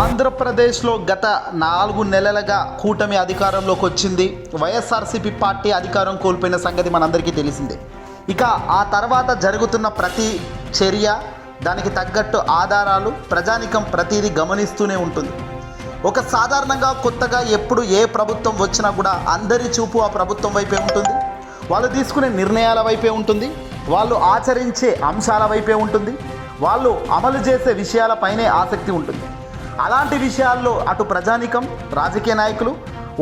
ఆంధ్రప్రదేశ్లో గత 4 నెలలుగా కూటమి అధికారంలోకి వచ్చింది. వైఎస్ఆర్సీపీ పార్టీ అధికారం కోల్పోయిన సంగతి మనందరికీ తెలిసిందే. ఇక ఆ తర్వాత జరుగుతున్న ప్రతి చర్య, దానికి తగ్గట్టు ఆధారాలు ప్రజానికం ప్రతిదీ గమనిస్తూనే ఉంటుంది. ఒక సాధారణంగా కొత్తగా ఎప్పుడు ఏ ప్రభుత్వం వచ్చినా కూడా అందరి చూపు ఆ ప్రభుత్వం వైపే ఉంటుంది. వాళ్ళు తీసుకునే నిర్ణయాల వైపే ఉంటుంది. వాళ్ళు ఆచరించే అంశాల వైపే ఉంటుంది. వాళ్ళు అమలు చేసే విషయాలపైనే ఆసక్తి ఉంటుంది. అలాంటి విషయాల్లో అటు ప్రజానికం, రాజకీయ నాయకులు,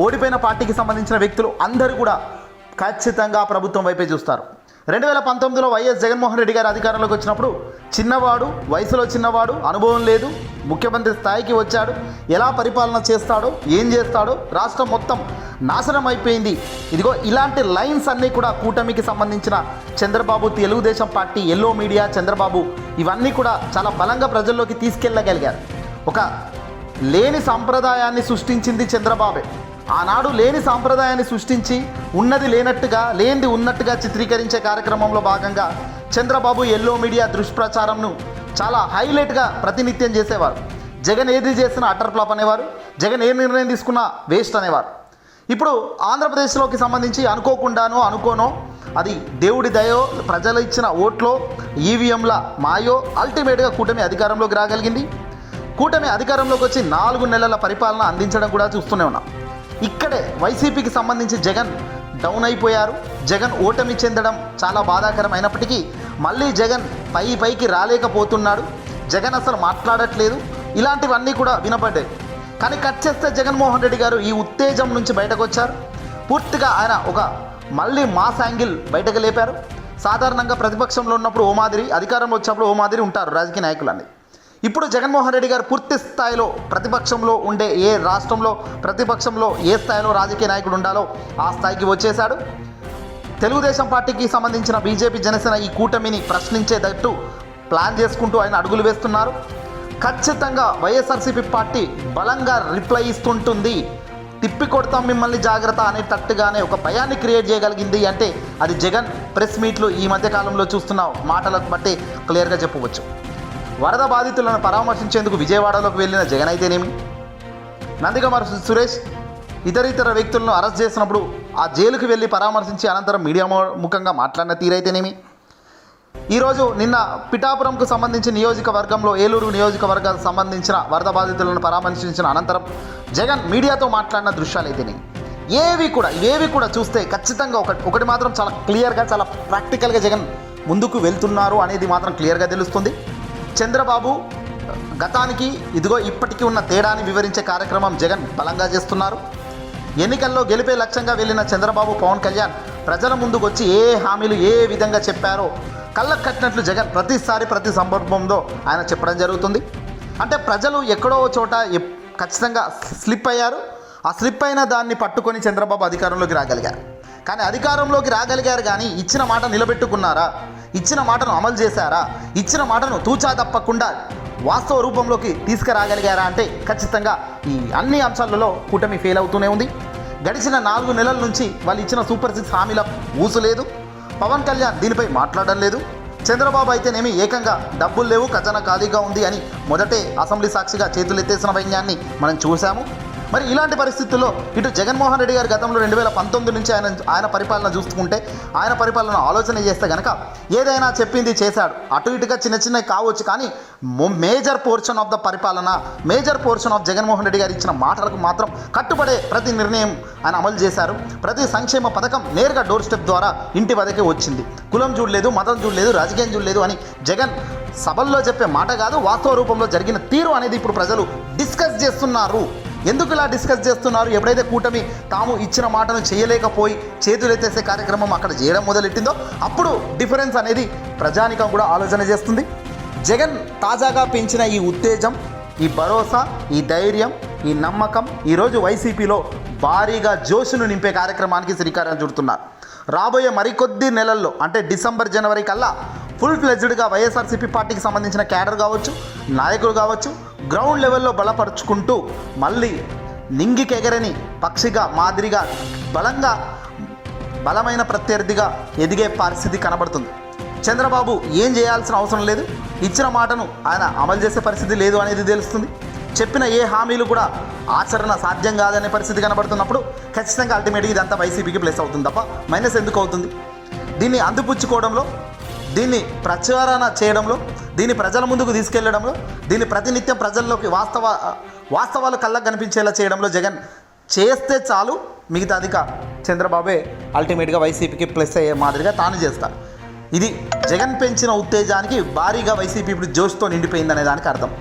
ఓడిపోయిన పార్టీకి సంబంధించిన వ్యక్తులు అందరూ కూడా ఖచ్చితంగా ప్రభుత్వం వైపే చూస్తారు. 2019లో వైఎస్ జగన్మోహన్ రెడ్డి గారు అధికారంలోకి వచ్చినప్పుడు చిన్నవాడు, వయసులో చిన్నవాడు, అనుభవం లేదు, ముఖ్యమంత్రి స్థాయికి వచ్చాడు, ఎలా పరిపాలన చేస్తాడో, ఏం చేస్తాడో, రాష్ట్రం మొత్తం నాశనం అయిపోయింది. ఇదిగో ఇలాంటి లైన్స్ అన్నీ కూడా కూటమికి సంబంధించిన Chandrababu, Telugu Desam party, yellow media, Chandrababu ఇవన్నీ కూడా చాలా బలంగా ప్రజల్లోకి తీసుకెళ్ళగలిగారు. ఒక లేని సాంప్రదాయాన్ని సృష్టించింది చంద్రబాబే. ఆనాడు లేని సాంప్రదాయాన్ని సృష్టించి ఉన్నది లేనట్టుగా, లేనిది ఉన్నట్టుగా చిత్రీకరించే కార్యక్రమంలో భాగంగా చంద్రబాబు ఎల్లో మీడియా దుష్ప్రచారంను చాలా హైలైట్గా ప్రతినిత్యం చేసేవారు. జగన్ ఏది చేసినా అటర్ ఫ్లాప్ అనేవారు. జగన్ ఏ నిర్ణయం తీసుకున్నా వేస్ట్ అనేవారు. ఇప్పుడు ఆంధ్రప్రదేశ్లోకి సంబంధించి అనుకోనో అది దేవుడి దయో, ప్రజలు ఇచ్చిన ఓట్లో, ఈవీఎంల మాయో అల్టిమేట్గా కూటమి అధికారంలోకి రాగలిగింది. కూటమి అధికారంలోకి వచ్చి 4 నెలల పరిపాలన అందించడం కూడా చూస్తూనే ఉన్నాం. ఇక్కడే వైసీపీకి సంబంధించి జగన్ డౌన్ అయిపోయారు. జగన్ ఓటమి చెందడం చాలా బాధాకరం అయినప్పటికీ మళ్ళీ జగన్ పైకి రాలేకపోతున్నాడు. జగన్ అసలు మాట్లాడట్లేదు. ఇలాంటివన్నీ కూడా వినపడ్డాయి. కానీ కట్ చేస్తే జగన్మోహన్ రెడ్డి గారు ఈ ఉత్తేజం నుంచి బయటకు వచ్చారు. పూర్తిగా ఆయన ఒక మళ్ళీ మాస్ యాంగిల్ బయటకు లేపారు. సాధారణంగా ప్రతిపక్షంలో ఉన్నప్పుడు ఓ మాదిరి, అధికారంలో వచ్చినప్పుడు ఓ మాదిరి ఉంటారు రాజకీయ నాయకులన్నీ. ఇప్పుడు జగన్మోహన్ రెడ్డి గారు పూర్తి స్థాయిలో ప్రతిపక్షంలో ఉండే, ఏ రాష్ట్రంలో ప్రతిపక్షంలో ఏ స్థాయిలో రాజకీయ నాయకుడు ఉండాలో ఆ స్థాయికి వచ్చేశాడు. తెలుగుదేశం పార్టీకి సంబంధించిన బీజేపీ, జనసేన ఈ కూటమిని ప్రశ్నించేటట్టు ప్లాన్ చేసుకుంటూ ఆయన అడుగులు వేస్తున్నారు. ఖచ్చితంగా వైఎస్ఆర్సీపీ పార్టీ బలంగా రిప్లై ఇస్తుంటుంది. తిప్పి కొడతాం మిమ్మల్ని జాగ్రత్త అనేటట్టుగానే ఒక భయాన్ని క్రియేట్ చేయగలిగింది అంటే అది జగన్ ప్రెస్ మీట్లు ఈ మధ్యకాలంలో చూస్తున్న మాటలకు బట్టి క్లియర్గా చెప్పవచ్చు. వరద బాధితులను పరామర్శించేందుకు విజయవాడలోకి వెళ్ళిన జగన్ అయితేనేమి, నందిగమార్ సురేష్ ఇతర వ్యక్తులను అరెస్ట్ చేసినప్పుడు ఆ జైలుకు వెళ్ళి పరామర్శించి అనంతరం మీడియా ముఖంగా మాట్లాడిన తీరైతేనేమి, ఈరోజు నిన్న పిఠాపురంకు సంబంధించిన నియోజకవర్గంలో, ఏలూరు నియోజకవర్గానికి సంబంధించిన వరద బాధితులను పరామర్శించిన అనంతరం జగన్ మీడియాతో మాట్లాడిన దృశ్యాలైతేనేమి, ఇవేవి కూడా చూస్తే ఖచ్చితంగా ఒకటి మాత్రం చాలా క్లియర్గా, చాలా ప్రాక్టికల్గా జగన్ ముందుకు వెళ్తున్నారు అనేది మాత్రం క్లియర్గా తెలుస్తుంది. చంద్రబాబు గతానికి ఇదిగో ఇప్పటికీ ఉన్న తేడాని వివరించే కార్యక్రమం జగన్ బలంగా చేస్తున్నారు. ఎన్నికల్లో గెలిపే లక్ష్యంగా వెళ్ళిన చంద్రబాబు, పవన్ కళ్యాణ్ ప్రజల ముందుకు వచ్చి ఏ హామీలు ఏ విధంగా చెప్పారో కళ్ళకు కట్టినట్లు జగన్ ప్రతిసారి ప్రతి సందర్భంలో ఆయన చెప్పడం జరుగుతుంది. అంటే ప్రజలు ఎక్కడో చోట ఖచ్చితంగా స్లిప్ అయ్యారు. ఆ స్లిప్ అయిన దాన్ని పట్టుకొని చంద్రబాబు అధికారంలోకి రాగలిగారు. కానీ అధికారంలోకి రాగలిగారు కానీ ఇచ్చిన మాట నిలబెట్టుకున్నారా? ఇచ్చిన మాటను అమలు చేశారా? ఇచ్చిన మాటను తూచా తప్పకుండా వాస్తవ రూపంలోకి తీసుకురాగలిగారా అంటే ఖచ్చితంగా ఈ అన్ని అంశాలలో కూటమి ఫెయిల్ అవుతూనే ఉంది. గడిచిన 4 నెలల నుంచి వాళ్ళు ఇచ్చిన సూపర్ 6 హామీల ఊసు లేదు. పవన్ కళ్యాణ్ దీనిపై మాట్లాడడం లేదు. చంద్రబాబు అయితేనేమి ఏకంగా డబ్బులు లేవు, ఖజానా ఖాళీగా ఉంది అని మొదటే అసెంబ్లీ సాక్షిగా చేతులెత్తేసిన వైన్యాన్ని మనం చూసాము. మరి ఇలాంటి పరిస్థితుల్లో ఇటు జగన్మోహన్ రెడ్డి గారు గతంలో 2019 నుంచి ఆయన పరిపాలన చూసుకుంటే, ఆయన పరిపాలన ఆలోచన చేస్తే కనుక ఏదైనా చెప్పింది చేశాడు. అటు ఇటుగా చిన్నవి కావచ్చు, కానీ మేజర్ పోర్షన్ ఆఫ్ ద పరిపాలన, major portion of Jaganmohan Reddy గారు ఇచ్చిన మాటలకు మాత్రం కట్టుబడే ప్రతి నిర్ణయం ఆయన అమలు చేశారు. ప్రతి సంక్షేమ పథకం నేరుగా డోర్ స్టెప్ ద్వారా ఇంటి వద్దకే వచ్చింది. కులం చూడలేదు, మతం చూడలేదు, రాజకీయం చూడలేదు అని జగన్ సభల్లో చెప్పే మాట కాదు, వాస్తవ రూపంలో జరిగిన తీరు అనేది ఇప్పుడు ప్రజలు డిస్కస్ చేస్తున్నారు. ఎందుకు ఇలా డిస్కస్ చేస్తున్నారు? ఎప్పుడైతే కూటమి తాము ఇచ్చిన మాటను చేయలేకపోయి చేతులెత్తేసే కార్యక్రమం అక్కడ చేయడం మొదలెట్టిందో అప్పుడు డిఫరెన్స్ అనేది ప్రజానికం కూడా ఆలోచన చేస్తుంది. జగన్ తాజాగా పెంచిన ఈ ఉత్తేజం, ఈ భరోసా, ఈ ధైర్యం, ఈ నమ్మకం ఈరోజు వైసీపీలో భారీగా జోషును నింపే కార్యక్రమానికి శ్రీకారం చుడుతున్నారు. రాబోయే మరికొద్ది నెలల్లో అంటే డిసెంబర్, జనవరి కల్లా ఫుల్ ఫ్లెడ్జ్డ్గా వైఎస్ఆర్సీపీ పార్టీకి సంబంధించిన క్యాడర్ కావచ్చు, నాయకులు కావచ్చు, గ్రౌండ్ లెవెల్లో బలపరుచుకుంటూ మళ్ళీ నింగికెగరని పక్షిగా మాదిరిగా బలమైన ప్రత్యర్థిగా ఎదిగే పరిస్థితి కనబడుతుంది. చంద్రబాబు ఏం చేయాల్సిన అవసరం లేదు, ఇచ్చిన మాటను ఆయన అమలు చేసే పరిస్థితి లేదు అనేది తెలుస్తుంది. చెప్పిన ఏ హామీలు కూడా ఆచరణ సాధ్యం కాదనే పరిస్థితి కనబడుతున్నప్పుడు ఖచ్చితంగా అల్టిమేట్గా ఇదంతా వైసీపీకి ప్లస్ అవుతుంది తప్ప మైనస్ ఎందుకు అవుతుంది? దీన్ని అందిపుచ్చుకోవడంలో, దీన్ని ప్రచారణ చేయడంలో, దీన్ని ప్రజల ముందుకు తీసుకెళ్లడంలో, దీన్ని ప్రతినిత్యం ప్రజల్లోకి వాస్తవాలు కళ్ళకు కనిపించేలా చేయడంలో జగన్ చేస్తే చాలు, మిగతాది చంద్రబాబే అల్టిమేట్గా వైసీపీకి ప్లస్ అయ్యే మాదిరిగా తాను చేస్తారు. ఇది జగన్ పెంచిన ఉత్తేజానికి భారీగా వైసీపీ ఇప్పుడు జోష్తో నిండిపోయిందనే దానికి అర్థం.